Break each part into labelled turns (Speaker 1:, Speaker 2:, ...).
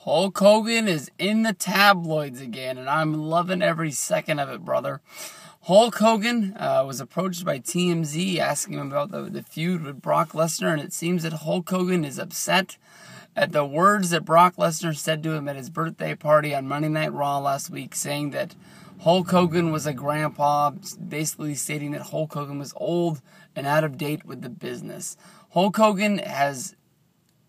Speaker 1: Hulk Hogan is in the tabloids again, and I'm loving every second of it, brother. Hulk Hogan was approached by TMZ asking him about the feud with Brock Lesnar, and it seems that Hulk Hogan is upset at the words that Brock Lesnar said to him at his birthday party on Monday Night Raw last week, saying that Hulk Hogan was a grandpa, basically stating that Hulk Hogan was old and out of date with the business. Hulk Hogan has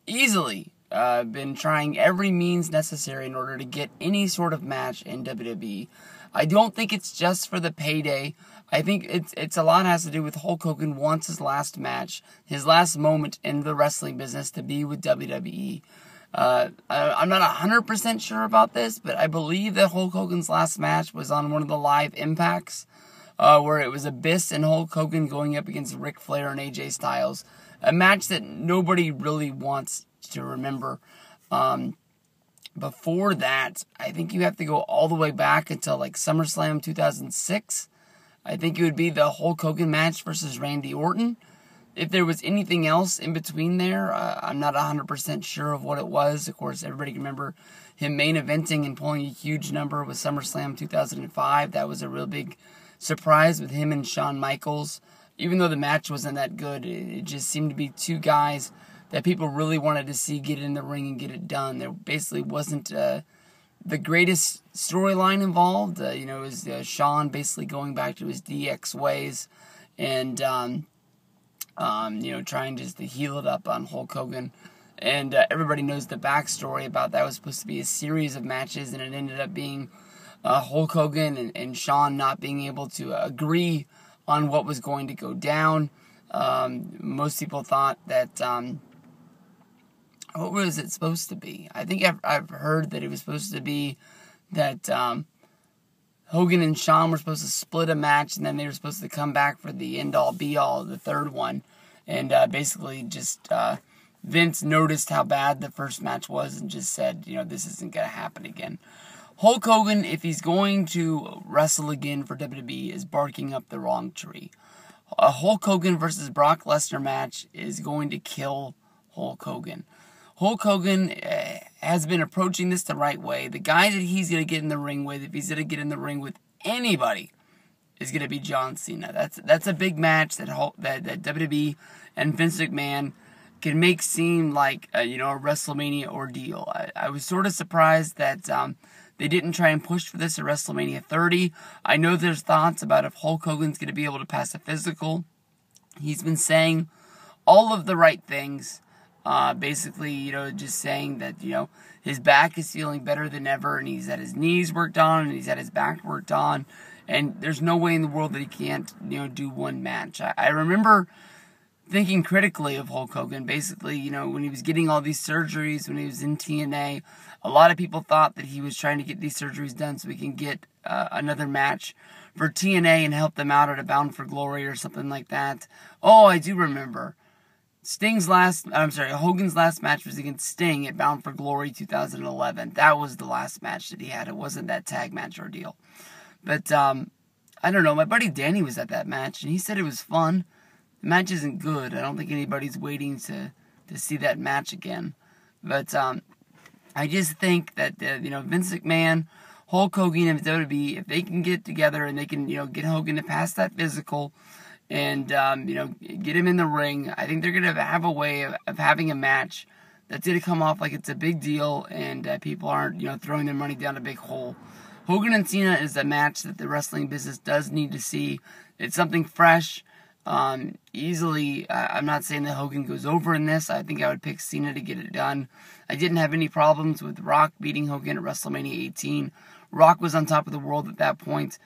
Speaker 1: easily been trying every means necessary in order to get any sort of match in WWE. I don't think it's just for the payday. I think it's a lot has to do with Hulk Hogan wants his last match, his last moment in the wrestling business to be with WWE. I'm not 100% sure about this, but I believe that Hulk Hogan's last match was on one of the live Impacts, where it was Abyss and Hulk Hogan going up against Ric Flair and AJ Styles. A match that nobody really wants to remember. Before that, I think you have to go all the way back until like SummerSlam 2006. I think it would be the Hulk Hogan match versus Randy Orton. If there was anything else in between there, I'm not 100% sure of what it was. Of course, everybody can remember him main eventing and pulling a huge number with SummerSlam 2005. That was a real big surprise with him and Shawn Michaels. Even though the match wasn't that good, it just seemed to be two guys that people really wanted to see get in the ring and get it done. There basically wasn't the greatest storyline involved. It was Shawn basically going back to his DX ways and, trying just to heal it up on Hulk Hogan. And everybody knows the backstory about that. It was supposed to be a series of matches, and it ended up being Hulk Hogan and Shawn not being able to agree on what was going to go down. Most people thought that, what was it supposed to be? I think I've heard that it was supposed to be that Hogan and Shawn were supposed to split a match, and then they were supposed to come back for the end-all, be-all, the third one. And basically just Vince noticed how bad the first match was and just said, this isn't going to happen again. Hulk Hogan, if he's going to wrestle again for WWE, is barking up the wrong tree. A Hulk Hogan versus Brock Lesnar match is going to kill Hulk Hogan. Hulk Hogan has been approaching this the right way. The guy that he's going to get in the ring with, if he's going to get in the ring with anybody, is going to be John Cena. That's a big match that WWE and Vince McMahon can make seem like a WrestleMania ordeal. I was sort of surprised that they didn't try and push for this at WrestleMania 30. I know there's thoughts about if Hulk Hogan's going to be able to pass a physical. He's been saying all of the right things. Basically, just saying that, his back is feeling better than ever, and he's had his knees worked on, and he's had his back worked on, and there's no way in the world that he can't, do one match. I remember thinking critically of Hulk Hogan, basically, when he was getting all these surgeries, when he was in TNA, a lot of people thought that he was trying to get these surgeries done so he can get another match for TNA and help them out at a Bound for Glory or something like that. Oh, I do remember. Hogan's last match was against Sting at Bound for Glory 2011. That was the last match that he had. It wasn't that tag match ordeal. But, I don't know. My buddy Danny was at that match, and he said it was fun. The match isn't good. I don't think anybody's waiting to see that match again. But, I just think that, Vince McMahon, Hulk Hogan, and WWE, if they can get together and they can, get Hogan to pass that physical and, get him in the ring, I think they're going to have a way of having a match that's going to come off like it's a big deal and people aren't, throwing their money down a big hole. Hogan and Cena is a match that the wrestling business does need to see. It's something fresh. Easily, I'm not saying that Hogan goes over in this. I think I would pick Cena to get it done. I didn't have any problems with Rock beating Hogan at WrestleMania 18. Rock was on top of the world at that point.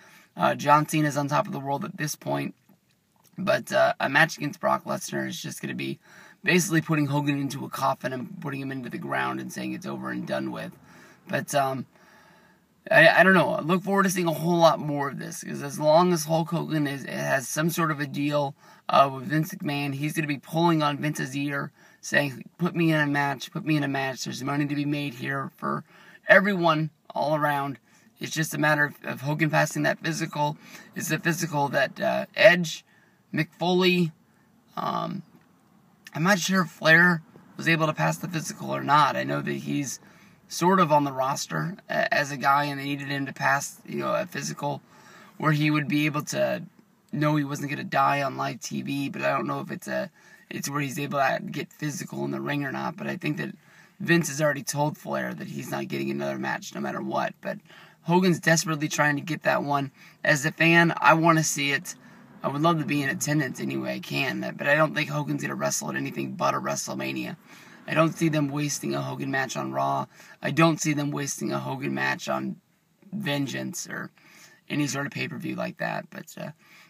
Speaker 1: John Cena's on top of the world at this point. But a match against Brock Lesnar is just going to be basically putting Hogan into a coffin and putting him into the ground and saying it's over and done with. But I don't know. I look forward to seeing a whole lot more of this, because as long as Hulk Hogan has some sort of a deal with Vince McMahon, he's going to be pulling on Vince's ear, saying, put me in a match, there's money to be made here for everyone all around. It's just a matter of Hogan passing that physical. It's the physical that Edge, Mick Foley, I'm not sure if Flair was able to pass the physical or not. I know that he's sort of on the roster as a guy, and they needed him to pass, a physical where he would be able to know he wasn't going to die on live TV. But I don't know if it's where he's able to get physical in the ring or not. But I think that Vince has already told Flair that he's not getting another match no matter what. But Hogan's desperately trying to get that one. As a fan, I want to see it. I would love to be in attendance any way I can, but I don't think Hogan's going to wrestle at anything but a WrestleMania. I don't see them wasting a Hogan match on Raw. I don't see them wasting a Hogan match on Vengeance or any sort of pay-per-view like that. But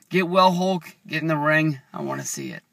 Speaker 1: get well, Hulk. Get in the ring. I want to see it.